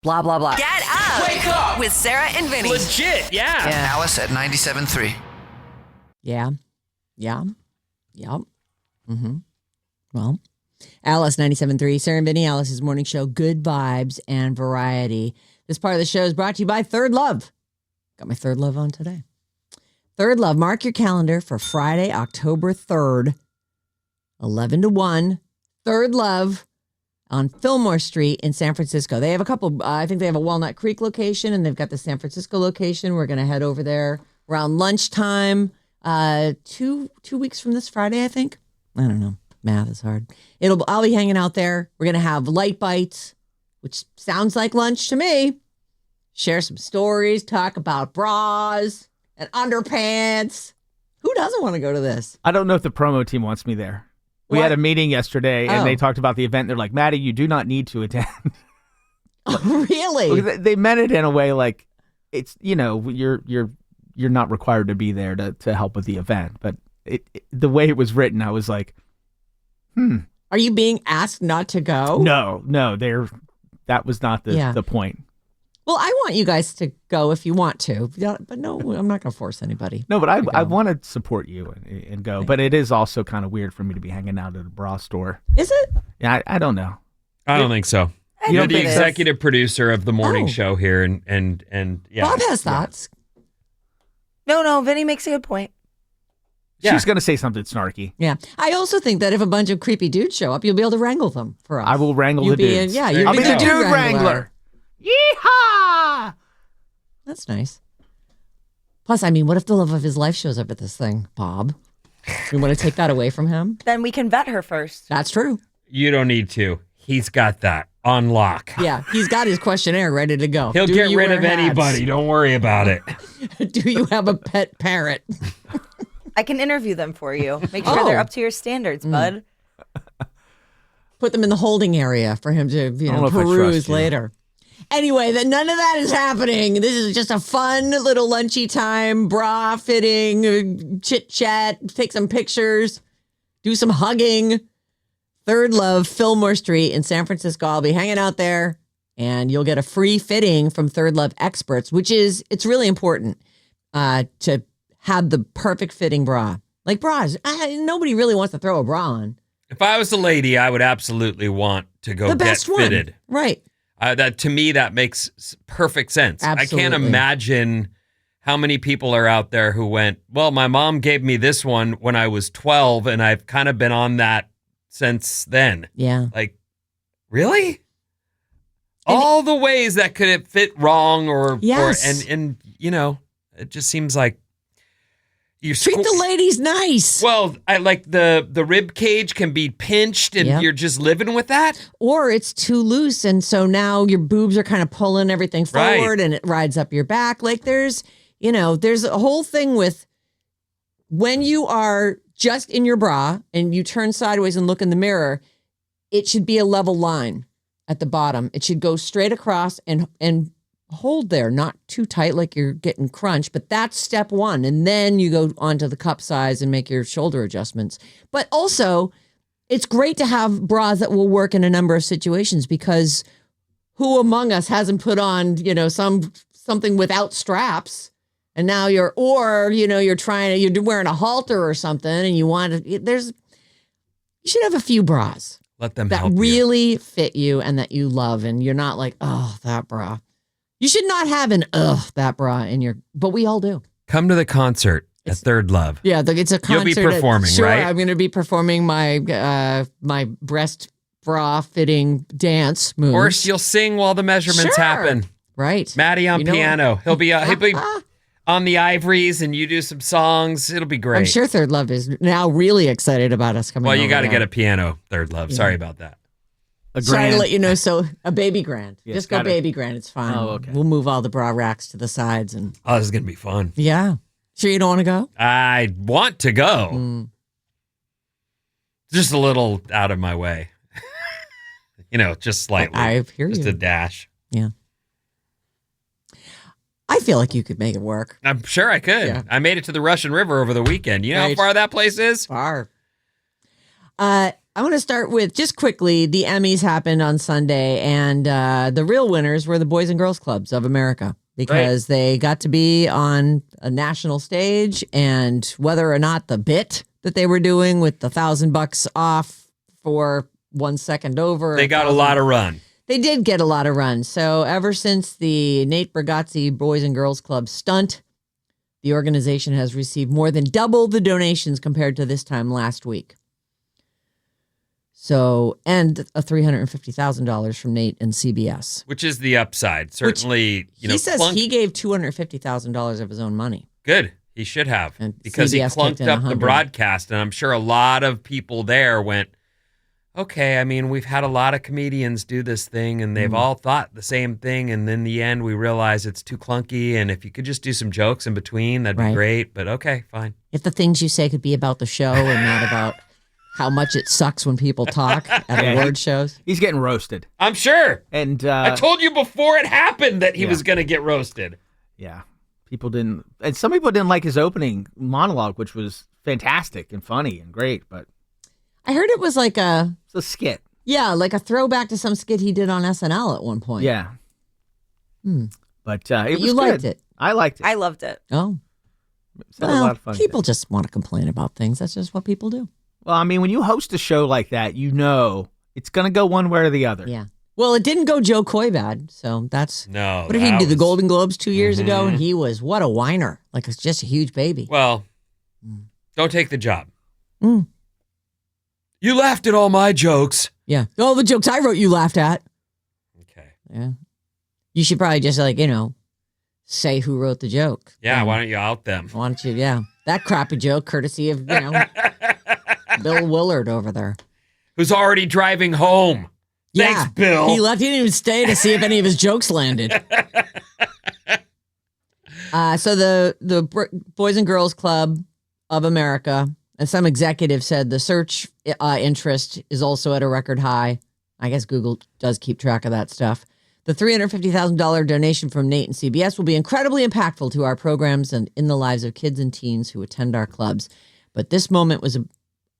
Blah, blah, blah. Get up. Wake up. With Sarah and Vinnie. Legit, yeah. Alice at 97.3. Yeah. Mm-hmm. Well, Alice 97.3, Sarah and Vinnie, Alice's morning show, good vibes and variety. This part of the show is brought to you by Third Love. Got my Third Love on today. Third Love, mark your calendar for Friday, October 3rd, 11 to 1. Third Love on Fillmore Street in San Francisco. They have a couple, I think they have a Walnut Creek location, and they've got the San Francisco location. We're going to head over there around lunchtime, 2 weeks from this Friday, I think. I don't know. Math is hard. I'll be hanging out there. We're going to have light bites, which sounds like lunch to me. Share some stories, talk about bras and underpants. Who doesn't want to go to this? I don't know if the promo team wants me there. We had a meeting yesterday, and they talked about the event. They're like, Maddie, you do not need to attend. Oh, really? They meant it in a way like it's, you're not required to be there to help with the event. But the way it was written, I was like, Are you being asked not to go? No, that was not the point. Well, I want you guys to go if you want to, but no, I'm not going to force anybody. No, but I want to support you and go. But it is also kind of weird for me to be hanging out at a bra store. Is it? Yeah, I don't know. I don't think so. You're the executive producer of the morning show here, and yeah. Bob has thoughts. No, Vinny makes a good point. Yeah. She's going to say something snarky. Yeah. I also think that if a bunch of creepy dudes show up, you'll be able to wrangle them for us. I will wrangle the dudes. You'll be the dude wrangler. Yeehaw! That's nice. Plus, I mean, what if the love of his life shows up at this thing, Bob? You want to take that away from him? Then we can vet her first. That's true. You don't need to. He's got that on lock. Yeah, he's got his questionnaire ready to go. He'll get rid of anybody. Don't worry about it. Do you have a pet parrot? I can interview them for you. Make sure they're up to your standards, bud. Put them in the holding area for him to peruse later. Anyway, none of that is happening. This is just a fun little lunchy time, bra fitting, chit chat, take some pictures, do some hugging. Third Love, Fillmore Street in San Francisco. I'll be hanging out there, and you'll get a free fitting from Third Love experts, it's really important to have the perfect fitting bra. Like bras, nobody really wants to throw a bra on. If I was a lady, I would absolutely want to go get fitted. Right. To me, that makes perfect sense. Absolutely. I can't imagine how many people are out there who went, well, my mom gave me this one when I was 12, and I've kind of been on that since then. Yeah. Like, really? All the ways that could have fit wrong and it just seems like you treat the ladies nice. Well, I like the rib cage can be pinched and you're just living with that. Or it's too loose, and so now your boobs are kind of pulling everything forward and it rides up your back. Like there's a whole thing with when you are just in your bra and you turn sideways and look in the mirror, it should be a level line at the bottom. It should go straight across and hold there, not too tight like you're getting crunched, but that's step one. And then you go onto the cup size and make your shoulder adjustments. But also, it's great to have bras that will work in a number of situations, because who among us hasn't put on, something without straps, and now you're wearing a halter or something, and you should have a few bras Let them that help really fit you and that you love, and you're not like, oh, that bra. You should not have an that bra but we all do. Come to the concert at Third Love. Yeah, it's a concert. You'll be performing, right? I'm going to be performing my my breast bra fitting dance moves. Or you'll sing while the measurements happen. Right. Maddie on piano. He'll be on the ivories, and you do some songs. It'll be great. I'm sure Third Love is now really excited about us coming. Well, you got to get a piano, Third Love. Yeah. Sorry about that. Sorry to let you know. So a baby grand. Yes, just go baby grand. It's fine. Oh, okay. We'll move all the bra racks to the sides and. Oh, this is gonna be fun. Yeah. Sure, you don't want to go? I want to go. Just a little out of my way. Just slightly. I hear you. Just a dash. Yeah. I feel like you could make it work. I'm sure I could. Yeah. I made it to the Russian River over the weekend. You know how far that place is? Far. I want to start with, just quickly, the Emmys happened on Sunday, and the real winners were the Boys and Girls Clubs of America, because they got to be on a national stage, and whether or not the bit that they were doing with the $1,000 off for 1 second over. They got a lot of run. They did get a lot of run. So ever since the Nate Bargatze Boys and Girls Club stunt, the organization has received more than double the donations compared to this time last week. So, and a $350,000 from Nate and CBS. Which is the upside. Certainly, he says he gave $250,000 of his own money. Good. He should have. And Because CBS he clunked kicked in up the 100. broadcast. And I'm sure a lot of people there went, okay, I mean, we've had a lot of comedians do this thing, and they've all thought the same thing. And in the end, we realize it's too clunky. And if you could just do some jokes in between, that'd be great. But okay, fine. If the things you say could be about the show and not about how much it sucks when people talk at award shows. He's getting roasted. I'm sure. And I told you before it happened that he was going to get roasted. Yeah. People didn't, and some people didn't like his opening monologue, which was fantastic and funny and great, but I heard it was like it's a skit. Yeah, like a throwback to some skit he did on SNL at one point. Yeah. But it was You good. liked it. I liked it. I loved it. Oh. It was a lot of fun. People just want to complain about things. That's just what people do. Well, I mean, when you host a show like that, you know it's going to go one way or the other. Yeah. Well, it didn't go Joe Coy bad, so that's... No. What did he do? The Golden Globes 2 years ago, and he was, what a whiner. Like, it's just a huge baby. Well, don't take the job. Mm. You laughed at all my jokes. Yeah. All the jokes I wrote you laughed at. Okay. Yeah. You should probably just, say who wrote the joke. Yeah, why don't you out them? Why don't you, that crappy joke, courtesy of, Bill Willard over there. Who's already driving home. Yeah. Thanks, Bill. He left. He didn't even stay to see if any of his jokes landed. So the Boys and Girls Club of America, and some executives said the search interest is also at a record high. I guess Google does keep track of that stuff. The $350,000 donation from Nate and CBS will be incredibly impactful to our programs and in the lives of kids and teens who attend our clubs. But this moment was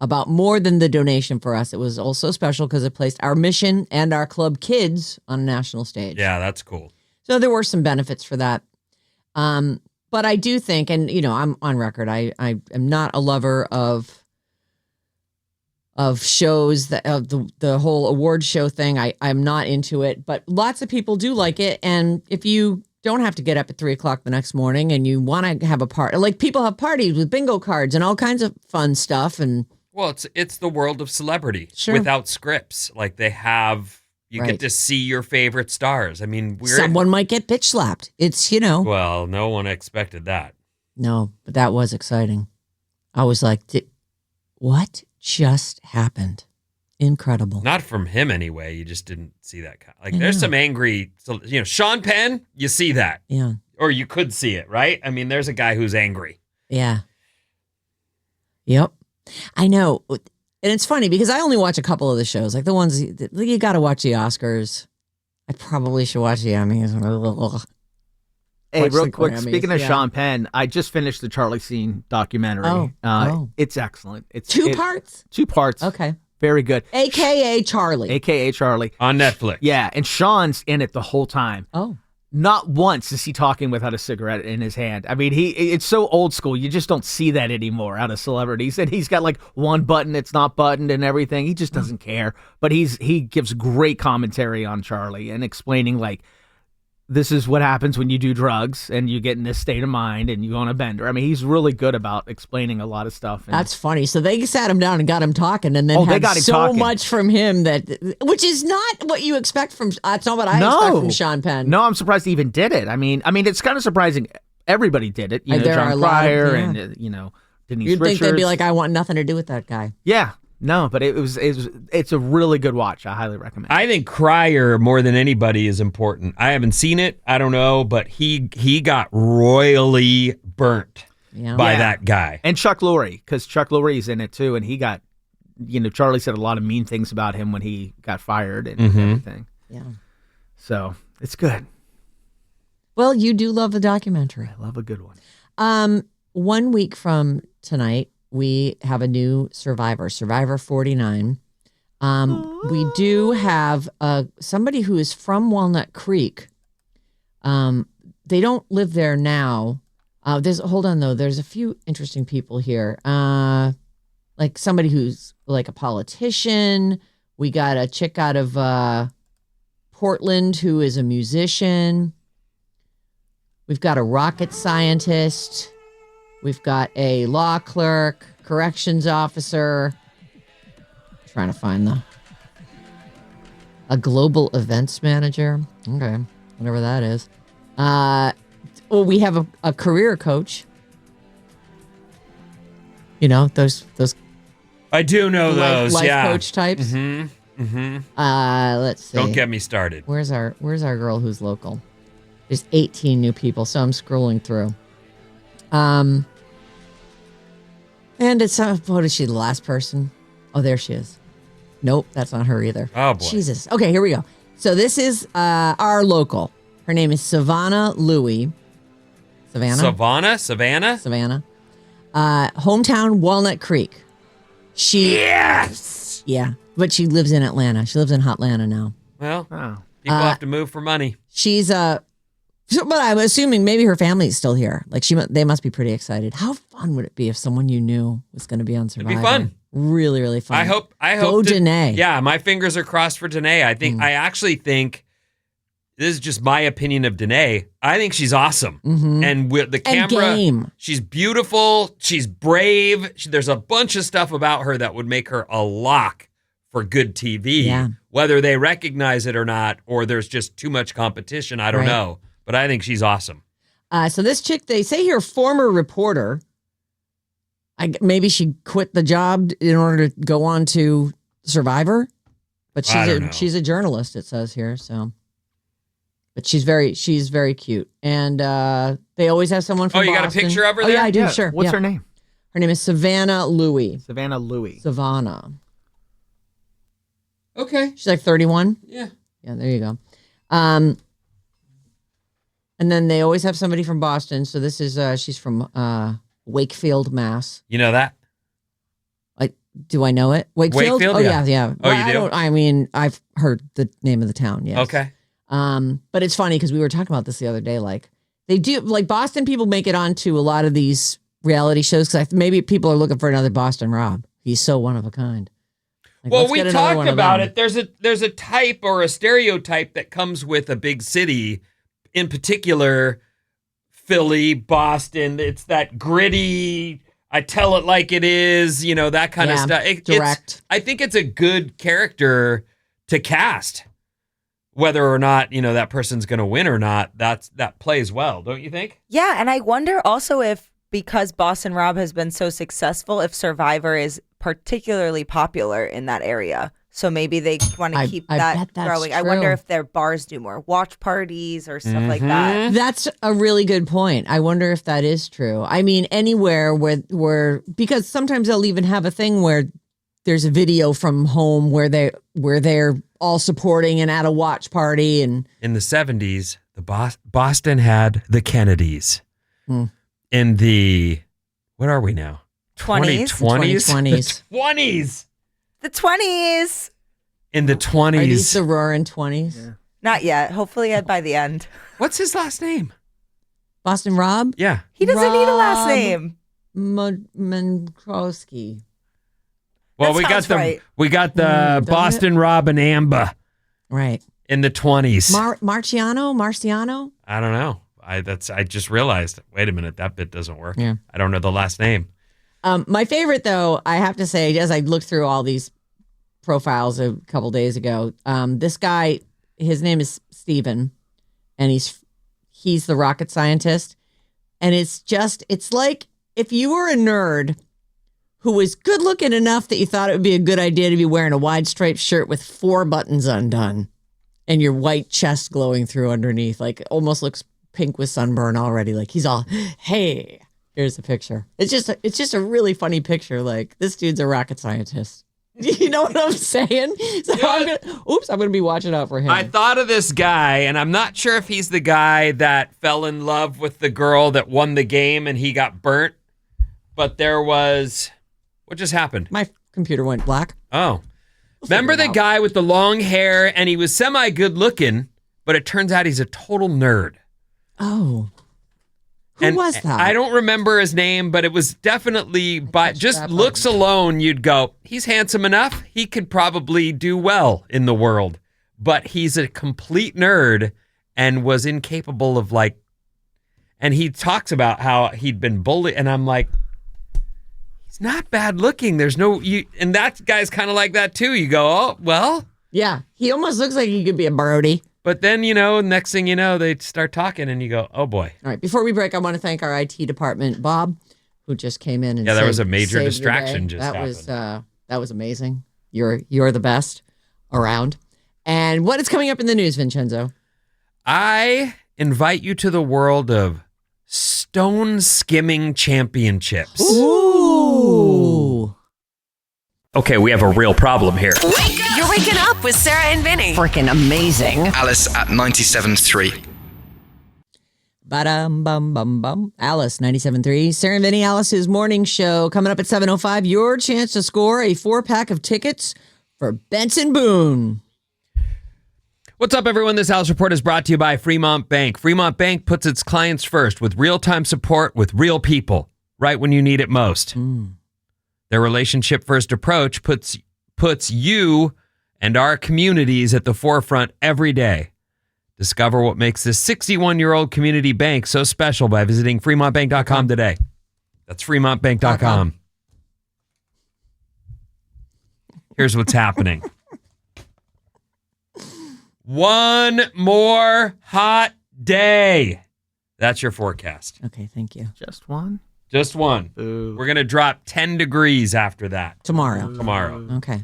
about more than the donation for us. It was also special because it placed our mission and our club kids on a national stage. Yeah, that's cool. So there were some benefits for that. But I do think, and I'm on record, I am not a lover of shows that of the whole award show thing. I'm not into it, but lots of people do like it. And if you don't have to get up at 3:00 the next morning and you want to have a party, like people have parties with bingo cards and all kinds of fun stuff. And well, it's the world of celebrity without scripts. Like they have, you get to see your favorite stars. I mean, someone might get bitch slapped. It's, Well, no one expected that. No, but that was exciting. I was like, what just happened? Incredible. Not from him anyway. You just didn't see that. There's some angry, Sean Penn, you see that. Yeah. Or you could see it, right? I mean, there's a guy who's angry. Yeah. Yep. I know. And it's funny because I only watch a couple of the shows, like the ones you got to watch the Oscars. I probably should watch the Emmys. Hey, Watch real the quick, Grammys, speaking of yeah. Sean Penn, I just finished the Charlie Sheen documentary. It's excellent. It's two parts? 2 parts. Okay. Very good. AKA Charlie. AKA Charlie. On Netflix. Yeah, and Sean's in it the whole time. Oh. Not once is he talking without a cigarette in his hand. I mean, it's so old school. You just don't see that anymore out of celebrities. And he's got like one button that's not buttoned and everything. He just doesn't care. But he gives great commentary on Charlie and explaining like, this is what happens when you do drugs and you get in this state of mind and you go on a bender. I mean, he's really good about explaining a lot of stuff. And that's funny. So they sat him down and got him talking, and then they got him so talking. much from him which is not what you expect from. That's not what I expect from Sean Penn. No, I'm surprised he even did it. I mean, it's kind of surprising. Everybody did it. There are John a lot of- Cryer yeah. and Denise You'd Richards. think they'd be like, I want nothing to do with that guy. Yeah. No, but it's a really good watch. I highly recommend it. I think Cryer more than anybody is important. I haven't seen it. I don't know, but he got royally burnt by that guy. And Chuck Lorre, because Chuck Lorre's in it too, and he got, Charlie said a lot of mean things about him when he got fired and everything. Yeah. So it's good. Well, you do love the documentary. I love a good one. 1 week from tonight, we have a new Survivor 49. We do have somebody who is from Walnut Creek. They don't live there now. Hold on though. There's a few interesting people here. Like somebody who's like a politician. We got a chick out of Portland who is a musician. We've got a rocket scientist. We've got a law clerk, corrections officer. Trying to find a global events manager. Okay, whatever that is. We have a career coach. You know, those I do know those. life yeah. coach types. Mm-hmm. Mm-hmm. Let's see. Don't get me started. Where's our girl who's local? There's 18 new people, so I'm scrolling through. And it's what is she? The last person? Oh, there she is. Nope, that's not her either. Oh boy. Jesus. Okay, here we go. So this is our local. Her name is Savannah Louie. Savannah. Savannah. Hometown Walnut Creek. Yes. Yeah, but she lives in Atlanta. She lives in Hotlanta now. Well, people have to move for money. She's but I'm assuming maybe her family's still here. Like they must be pretty excited. How fun would it be if someone you knew was going to be on Survivor? It'd be fun. Really, really fun. I hope. Go Danae. Yeah, my fingers are crossed for Danae. I actually think this is just my opinion of Danae. I think she's awesome. Mm-hmm. And with the camera, game. She's beautiful. She's brave. There's a bunch of stuff about her that would make her a lock for good TV. Yeah. Whether they recognize it or not, or there's just too much competition, I don't know. But I think she's awesome. So this chick, they say here, former reporter. Maybe she quit the job in order to go on to Survivor, but she's a journalist. It says here, so. But she's very cute, and they always have someone from. Oh, you Boston. got a picture of her Oh there? yeah, I do. Sure. What's Yeah. her name? Her name is Savannah Louie. Savannah Louie. Savannah. Okay. She's like 31. Yeah. Yeah, there you go. And then they always have somebody from Boston. So this is she's from Wakefield, Mass. You know that? Do I know it? Wakefield? Wakefield, Oh yeah. yeah. Oh, you do? I mean, I've heard the name of the town. Yes. Okay. But it's funny because we were talking about this the other day. Like they do, like Boston people make it onto a lot of these reality shows because maybe people are looking for another Boston Rob. He's so one of a kind. Like, Well, let's we get another talked one of about them. it. There's a type or a stereotype that comes with a big city, in particular Philly, Boston. It's that gritty, I tell it like it is, you know, that kind of stuff. Direct. I think it's a good character to cast. Whether or not, you know, that person's going to win or not, that plays well, don't you think? Yeah, and I wonder also if, because Boston Rob has been so successful, if Survivor is particularly popular in that area. So maybe they want to keep I that bet that's growing. I true. wonder if their bars do more watch parties or stuff like that. That's a really good point. I wonder if that is true. I mean, anywhere where because sometimes they'll even have a thing where there's a video from home where they're all supporting and at a watch party. And in the 70s, Boston had the Kennedys. In the, what are we now? 20s? 2020s. The 20s. The 20s. In the 20s. Are these the roaring 20s? Yeah. Not yet. Hopefully by the end. What's his last name? Boston Rob? Yeah. He doesn't need a last name. Mankowski. Well, That we got the Boston Rob and Amber. Right. In the 20s. Marciano? I don't know. I just realized, wait a minute, that bit doesn't work. Yeah. I don't know the last name. My favorite, though, I have to say, as I looked through all these profiles a couple days ago, this guy, his name is Steven, and he's the rocket scientist. And it's like if you were a nerd who was good looking enough that you thought it would be a good idea to be wearing a wide striped shirt with 4 buttons undone and your white chest glowing through underneath, like almost looks pink with sunburn already. Like he's all, hey, here's a picture. It's just a really funny picture. Like this dude's a rocket scientist. You know what I'm saying? So I'm gonna be watching out for him. I thought of this guy, and I'm not sure if he's the guy that fell in love with the girl that won the game and he got burnt. But there was, what just happened? My computer went black. Oh, Remember the guy with the long hair, and he was semi-good looking, but it turns out he's a total nerd. Oh. Who was that? I don't remember his name, but it was definitely, by just looks alone, you'd go, he's handsome enough. He could probably do well in the world. But he's a complete nerd and was incapable of and he talks about how he'd been bullied. And I'm like, he's not bad looking. And that guy's kind of like that too. You go, oh, well. Yeah, he almost looks like he could be a Brody. But then, next thing you know, they start talking and you go, oh boy. All right, before we break, I want to thank our IT department, Bob, who just came in and there was a major distraction just happened. That was amazing. You're the best around. And what is coming up in the news, Vincenzo? I invite you to the world of stone skimming championships. Ooh. Okay, we have a real problem here. You're waking up with Sarah and Vinnie. Freaking amazing. Alice at 97.3. Ba-dum, bum, bum, bum. Alice, 97.3. Sarah and Vinnie, Alice's morning show. Coming up at 7:05, your chance to score a 4-pack of tickets for Benson Boone. What's up, everyone? This Alice Report is brought to you by Fremont Bank. Fremont Bank puts its clients first with real-time support with real people, right when you need it most. Their relationship-first approach puts you and our communities at the forefront every day. Discover what makes this 61-year-old community bank so special by visiting fremontbank.com today. That's fremontbank.com. Here's what's happening. One more hot day. That's your forecast. Okay, thank you. Just one? Just one. Ooh. We're going to drop 10 degrees after that. Tomorrow. Okay.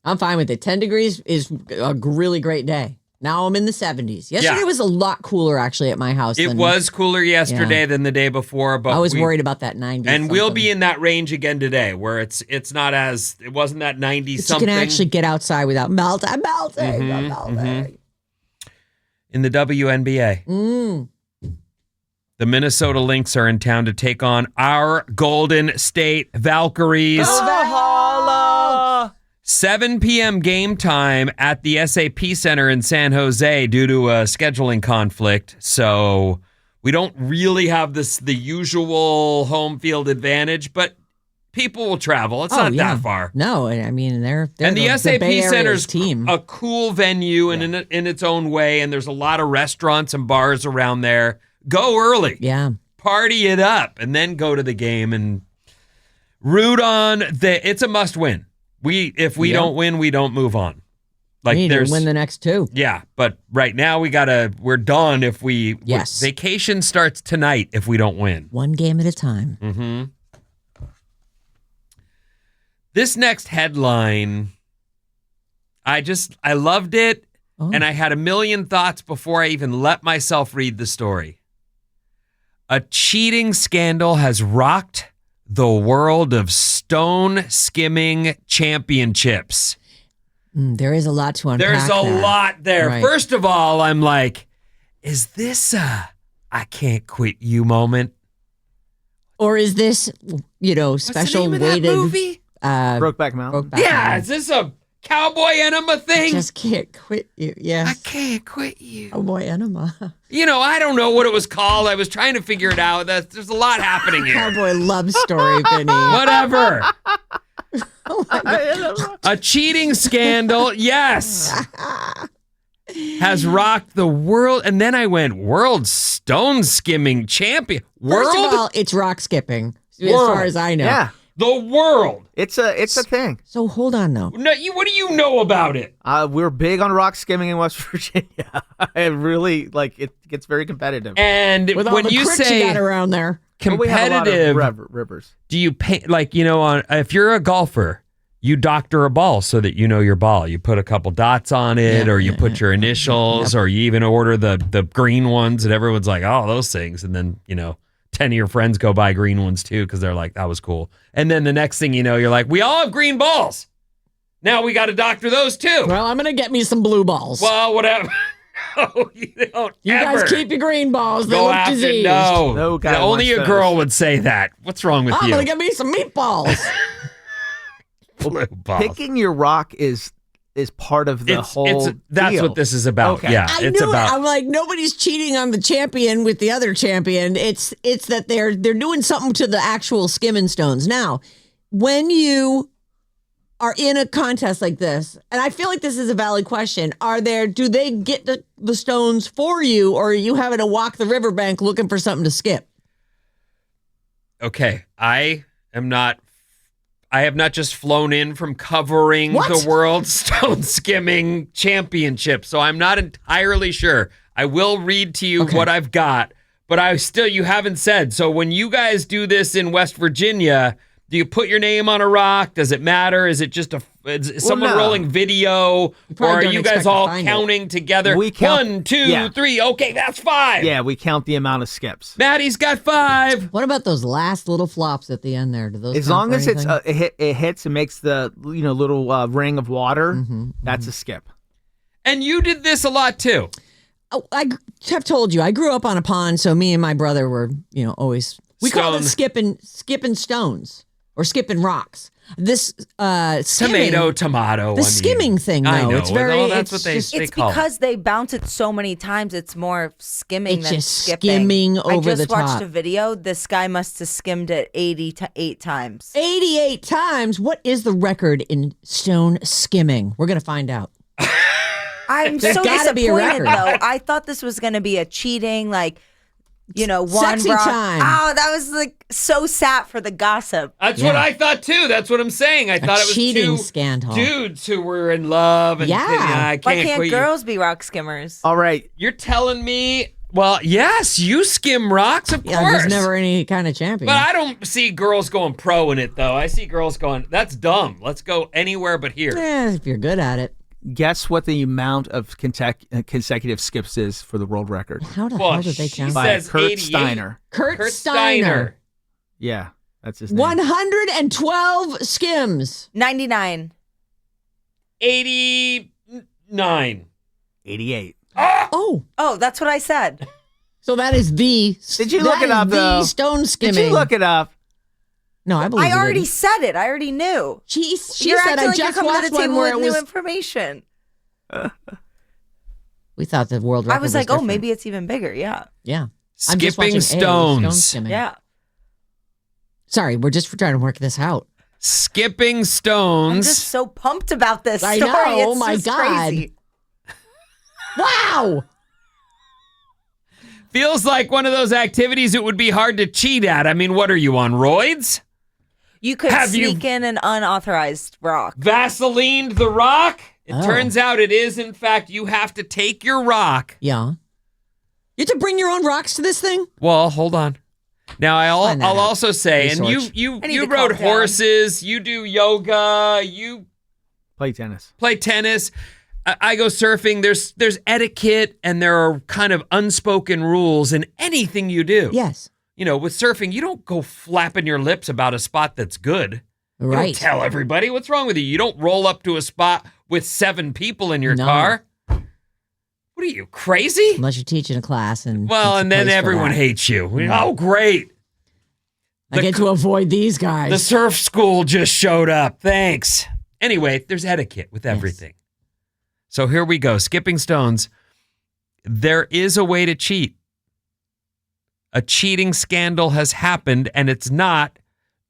I'm fine with it. 10 degrees is a really great day. Now I'm in the 70s. Yesterday was a lot cooler, actually, at my house. It was cooler yesterday than the day before, but I was worried about that 90. And we'll be in that range again today, where it wasn't that 90 something. You can actually get outside without melting. I'm melting. In the WNBA. The Minnesota Lynx are in town to take on our Golden State Valkyries. Valhalla! 7 p.m. game time at the SAP Center in San Jose due to a scheduling conflict. So we don't really have the usual home field advantage, but people will travel. It's not that far. No, I mean, they're and the SAP Bay Center's team. a cool venue and in its own way, and there's a lot of restaurants and bars around there. Go early. Yeah. Party it up, and then go to the game and root on it's a must win. If we don't win, we don't move on. We need to win the next two. Yeah, but right now we're done if we vacation starts tonight if we don't win. One game at a time. Mm-hmm. This next headline, I loved it, and I had a million thoughts before I even let myself read the story. A cheating scandal has rocked the world of stone skimming championships. There is a lot to unpack. There's a lot there. Right. First of all, I'm like, is this a I can't quit you moment? Or is this, special What's the name weighted of that movie? Brokeback Mountain. Is this a cowboy enema thing? Just can't quit you. Yes. I can't quit you. Cowboy enema. I don't know what it was called. I was trying to figure it out. There's a lot happening here. Cowboy love story, Vinny. Whatever. A cheating scandal, yes, has rocked the world. And then I went, world stone skimming champion. First of all, it's rock skipping, as far as I know. Yeah. The world. It's a thing. So hold on, though. No, what do you know about it? We're big on rock skimming in West Virginia. I really it gets very competitive. And With all when the you cricks say you got around there, competitive, we have a lot of rivers. do you pay if you're a golfer, you doctor a ball so that you know your ball. You put a couple dots on it, or you put your initials, or you even order the green ones, and everyone's like, oh, those things. And then 10 of your friends go buy green ones too because they're like, that was cool. And then the next thing you know, you're like, we all have green balls. Now we got to doctor those too. well, I'm going to get me some blue balls. Well, whatever. No, you don't. You ever guys keep your green balls. They go look after. diseased. No guy only wants a girl those. would say that. What's wrong with I'm you? going to get me some meatballs. Blue balls. Picking your rock is is part of the whole that's deal. what this is about. Okay. Yeah, I it's knew about. it. I'm like, nobody's cheating on the champion with the other champion. It's that they're doing something to the actual skimming stones. Now, when you are in a contest like this, and I feel like this is a valid question, do they get the stones for you, or are you having to walk the riverbank looking for something to skip? Okay, I have not just flown in from covering What? the World Stone Skimming Championship, so I'm not entirely sure. I will read to you what I've got, but you haven't said. So when you guys do this in West Virginia, do you put your name on a rock? Does it matter? Is it just is someone no. rolling video, or are don't you expect guys to all find counting together? We count- 1, 2, yeah. 3. Okay, that's 5. Yeah, we count the amount of skips. Maddie's got 5. What about those last little flops at the end there? Do those As count long for as anything? it hits and makes the little ring of water, that's a skip. And you did this a lot too. Oh, I have told you, I grew up on a pond, so me and my brother were, always, we called it skipping stones or skipping rocks. This skimming, Tomato. the skimming thing, though, I know. it's very, Well, that's it's what just, they It's call it. because they bounce it so many times. It's more skimming It's than just skipping. skimming over I the just watched top. a video. This guy must have skimmed it 88 times. 88 times. What is the record in stone skimming? We're going to find out. I'm There's so gotta be a disappointed, record. though. I thought this was going to be a cheating, one Sexy rock. time. Oh, that was so sad for the gossip. That's what I thought too. That's what I'm saying. I thought it was cheating two scandal. dudes who were in love. And Yeah. I Why can't can't quit girls be rock skimmers? All right. You're telling me? Well, yes, you skim rocks, of Yeah, course. there's never any kind of champion. But I don't see girls going pro in it, though. I see girls going, that's dumb. Let's go anywhere but here. If you're good at it. Guess what the amount of consecutive skips is for the world record? How the Well, hell did they she count? By says Kurt 88. Steiner. Kurt Steiner. Yeah, that's his name. 112 skims. 99. 89. 88. Oh, Oh, that's what I said. so that is the. Did you look that it up, is the though? stone skimming. Did you look it up? No, I believe I you already didn't. said it. I already knew. She You're said acting I like you're just coming to watched the one table where with it new was. information. We thought the world record I was like, oh, different. maybe it's even bigger. Yeah. Yeah. I'm just Skipping watching stone stones. skimming. Yeah. Sorry, we're just trying to work this out. Skipping I'm stones. just so pumped about this I story. know. Oh It's my just God. crazy. Wow. Feels like one of those activities it would be hard to cheat at. I mean, what are you, on roids? You could Have you- sneak in an unauthorized rock. Vaselined the rock? It Oh. turns out it is, in fact, you have to take your rock. Yeah. You have to bring your own rocks to this thing? Well, hold on. Now, Find that I'll out. also say, and Research. you I need you to calm rode down. horses, you do yoga, you Play tennis. play tennis. I go surfing. There's etiquette, and there are kind of unspoken rules in anything you do. Yes. You know, with surfing, you don't go flapping your lips about a spot that's good. You Right. don't tell everybody what's wrong with you. You don't roll up to a spot with 7 people in your No. car. What are you, crazy? Unless you're teaching a class and Well, it's a and then place for everyone that. hates you. Oh, great. I get to avoid these guys. The surf school just showed up. Thanks. Anyway, there's etiquette with everything. So here we go. Skipping stones. There is a way to cheat. A cheating scandal has happened, and it's not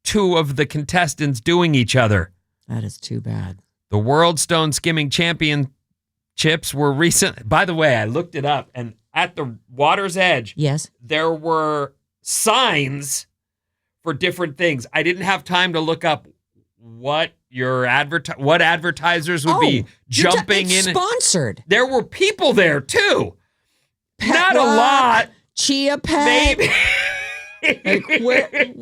2 of the contestants doing each other. That is too bad. The World Stone Skimming Championships were recent. By the way, I looked it up, and at the water's edge, Yes. there were signs for different things. I didn't have time to look up what what advertisers would be jumping it's in. Sponsored. There were people there too. Pet Not a rock, lot. Chia pet. Maybe. Like, where-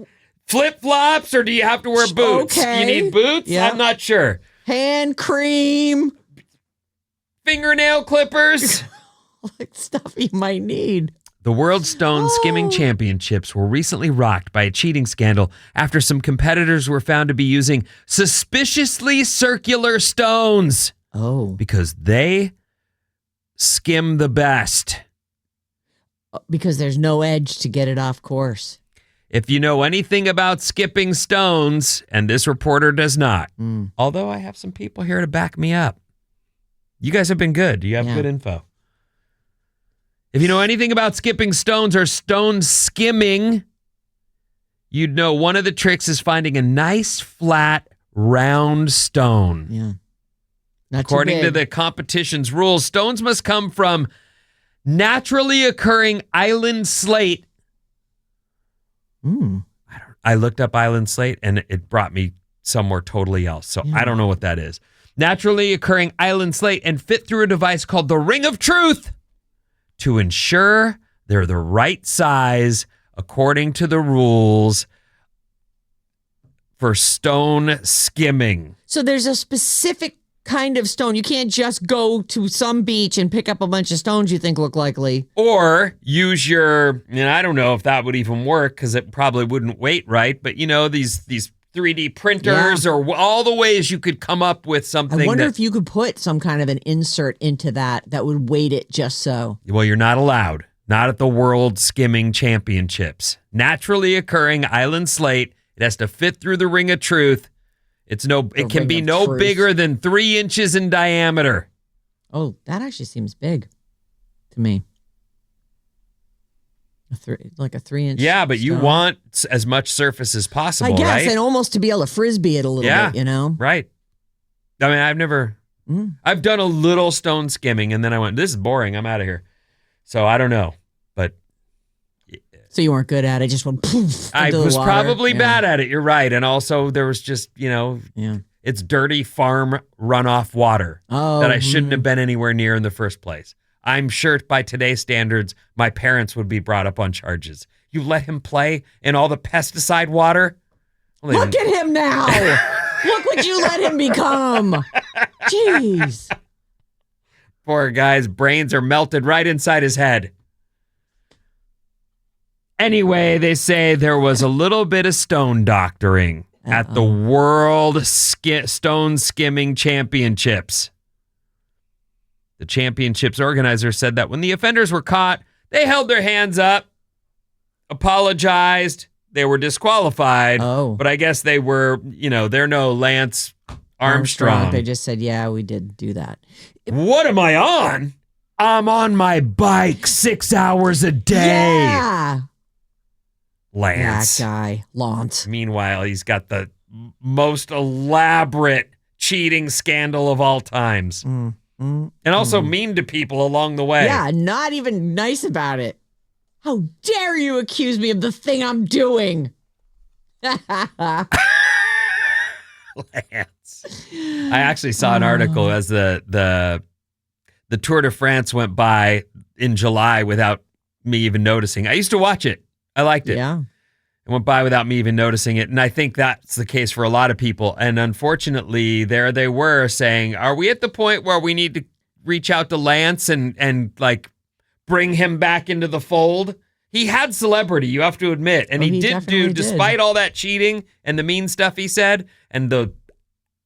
Flip flops, or do you have to wear boots? Okay. You need boots? Yeah. I'm not sure. Hand cream. Fingernail clippers. Like stuff you might need. The World Stone Skimming Oh. Championships were recently rocked by a cheating scandal after some competitors were found to be using suspiciously circular stones Oh. because they skim the best. Because there's no edge to get it off course. If you know anything about skipping stones, and this reporter does not, although I have some people here to back me up, You guys have been good. You have good info. If you know anything about skipping stones or stone skimming, you'd know one of the tricks is finding a nice, flat, round stone. Yeah. Not According too to big. the competition's rules, stones must come from naturally occurring island slate. I looked up island slate and it brought me somewhere totally else. So I don't know what that is. Naturally occurring island slate and fit through a device called the Ring of Truth to ensure they're the right size according to the rules for stone skimming. So there's a specific kind of stone. You can't just go to some beach and pick up a bunch of stones you think look likely. Or use your, and I don't know if that would even work because it probably wouldn't weight right, but you know, these 3D printers or all the ways you could come up with something. I wonder if you could put some kind of an insert into that would weight it just so. Well, you're not allowed. Not at the World Skimming Championships. Naturally occurring island slate. It has to fit through the Ring of Truth. It can be no bigger than 3 inches in diameter. Oh, that actually seems big to me. Like a 3-inch. Yeah, but you stone. want as much surface as possible, I guess, right? and almost to be able to frisbee it a little bit, you know? Right. I mean, I've done a little stone skimming, and then I went, this is boring. I'm out of here. So I don't know, but. So you weren't good at it, just went poof. I into the was water. probably bad at it. You're right. And also there was just, it's dirty farm runoff water that I shouldn't have been anywhere near in the first place. I'm sure by today's standards, my parents would be brought up on charges. You let him play in all the pesticide water? Well, Look at him now. Look what you let him become. Jeez. Poor guy's brains are melted right inside his head. Anyway, they say there was a little bit of stone doctoring at the World Stone Skimming Championships. The championships organizer said that when the offenders were caught, they held their hands up, apologized, they were disqualified. Oh. But I guess they were, they're no Lance Armstrong. They just said, yeah, we did do that. What am I on? I'm on my bike 6 hours a day. Yeah. Lance. That guy, Lance. Meanwhile, he's got the most elaborate cheating scandal of all times. And also mean to people along the way. Yeah, not even nice about it. How dare you accuse me of the thing I'm doing? Lance. I actually saw an article as the Tour de France went by in July without me even noticing. I used to watch it. I liked it. Yeah. It went by without me even noticing it. And I think that's the case for a lot of people. And unfortunately, there they were saying, are we at the point where we need to reach out to Lance and like bring him back into the fold? He had celebrity, you have to admit. And he did do, despite all that cheating and the mean stuff he said and the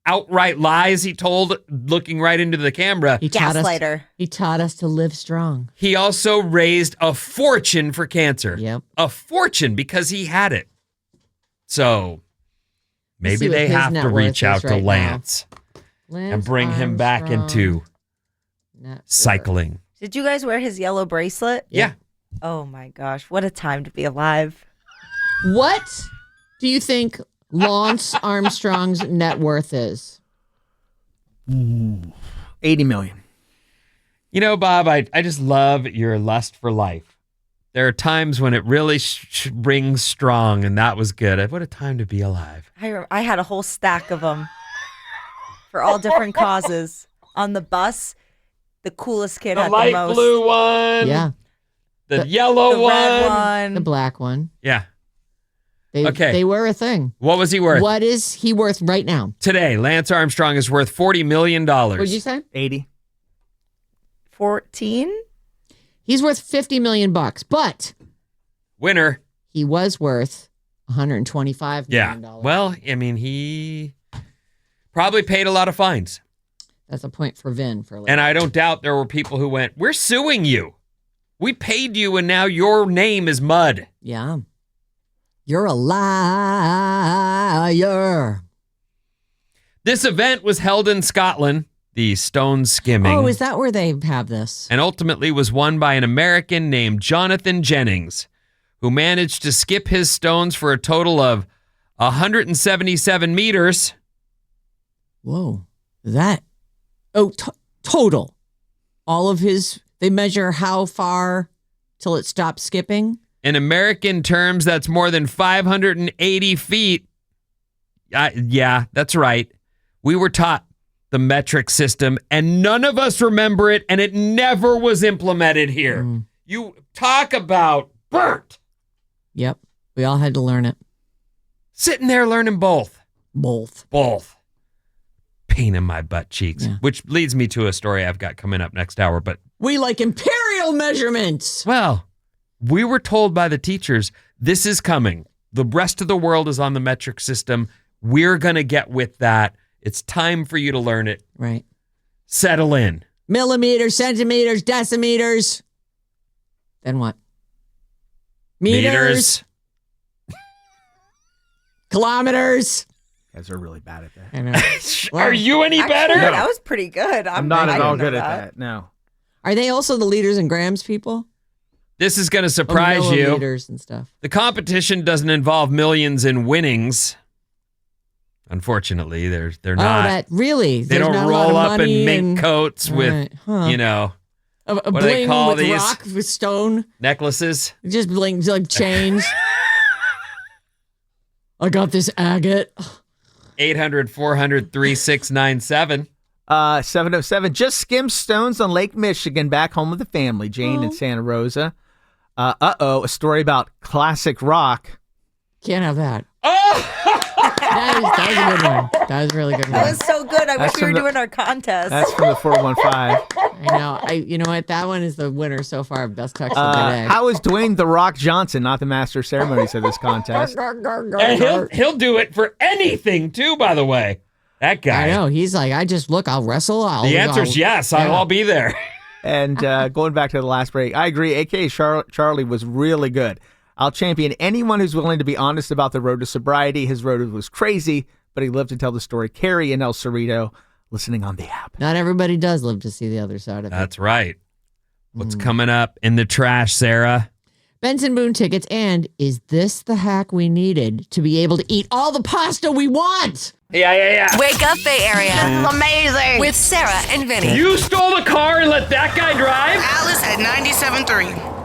outright lies he told looking right into the camera. Gaslighter. He taught us to live strong. He also raised a fortune for cancer. Yep. A fortune because he had it. So maybe they have to reach out to Lance and bring him back into cycling. Did you guys wear his yellow bracelet? Yeah. Oh my gosh, what a time to be alive. What do you think Lance Armstrong's net worth is? 80 million. You know, Bob, I just love your lust for life. There are times when it really rings strong, and that was good. What a time to be alive. I had a whole stack of them for all different causes. On the bus, the coolest kid had the light most. blue one. Yeah. The yellow the one. red one. The black one. Yeah. Okay. They were a thing. What was he worth? What is he worth right now? Today, Lance Armstrong is worth $40 million. What did you say? 80. 14? He's worth $50 million, but winner. He was worth $125 million. Yeah. Well, I mean, he probably paid a lot of fines. That's a point for Vin for later. And I don't doubt there were people who went, we're suing you. We paid you and now your name is mud. Yeah. You're a liar. This event was held in Scotland the stone skimming. Oh, is that where they have this? And ultimately was won by an American named Jonathan Jennings, who managed to skip his stones for a total of 177 meters. Whoa. That. Oh, total. All of his. They measure how far till it stops skipping? In American terms, that's more than 580 feet. Yeah, that's right. We were taught the metric system, and none of us remember it, and it never was implemented here. You talk about burnt. Yep. We all had to learn it. Sitting there learning both. Both. Pain in my butt cheeks. Yeah. Which leads me to a story I've got coming up next hour. But We like imperial measurements. well, we were told by the teachers, this is coming. The rest of the world is on the metric system. We're going to get with that. It's time for you to learn it. Right. Settle in. Millimeters, centimeters, decimeters. Then what? Meters. Kilometers. You guys are really bad at that. I know. Are you any better? Actually, that was pretty good. I'm not I at all didn't know good at that. No. Are they also the liters and grams people? This is going to surprise you. Milliliters and stuff. The competition doesn't involve millions in winnings. Unfortunately, they're not. Oh, that really? They There's don't not a lot roll of up in money mink and- coats with, Right. Huh. you know, a what do they bling call with these? rock with stone. necklaces. Just bling, like change. I got this agate. 800-400-3697. 707. Just skimmed stones on Lake Michigan back home with the family. Jane in Santa Rosa. A story about classic rock. Can't have that. Oh! That was a good one. That was a really good one. That was so good. I That's wish we were from the- doing our contest. That's from the 415. I know. You know what? That one is the winner so far. Best text of the day. How is Dwayne The Rock Johnson not the master of ceremonies of this contest? And he'll do it for anything too, by the way. That guy. I know. He's like, I'll wrestle. The answer's yes. I'll be there. And going back to the last break, I agree. A.K.A. Charlie was really good. I'll champion anyone who's willing to be honest about the road to sobriety. His road was crazy, but he lived to tell the story. Carrie and El Cerrito, listening on the app. Not everybody does live to see the other side of it. That's right. What's coming up in the trash, Sarah? Benson Boone tickets. And is this the hack we needed to be able to eat all the pasta we want? Yeah. Wake up, Bay Area. This is amazing. With Sarah and Vinnie. You stole the car and let that guy drive? Alice at 97.3.